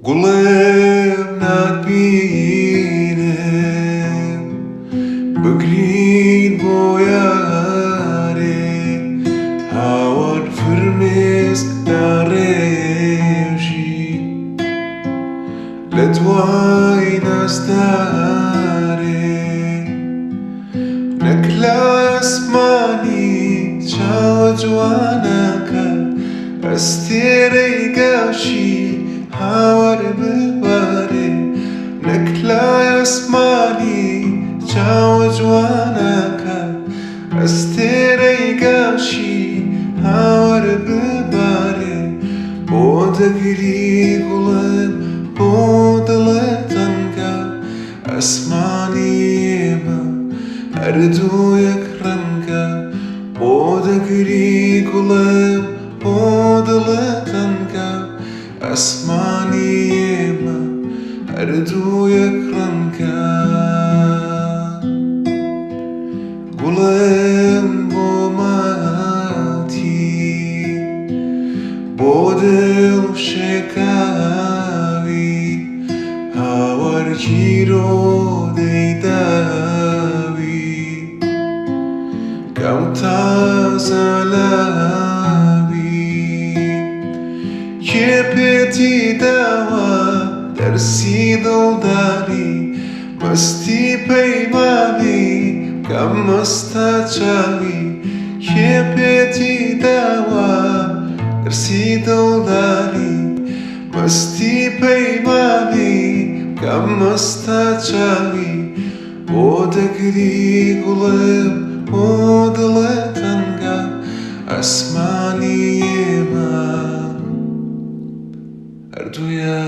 Gullem nadbinem Begrin boyare Hawad firmes dareji Ledwai nasdare Naklas mani chawjwanaka Astere gashi Hawar bebare Nakla yasmani Chawjwanaka Astere gashi Hawar bebare Bodagiri gulam Bodalatanka Asmani ema Ardu yakranka Bodagiri gulam Bodalatanka Asmani ema ardu yakranka Gulam bomati Bodil shekavi Hawar kiro deydavi Kauta zalavi Kepeti dawa Dersi doldari Masti peymani Kamasta chavi Kepeti dawa Dersi doldari Masti peymani Kamasta chavi Bodagri gulam Bodalatanga Asmani ema Arduya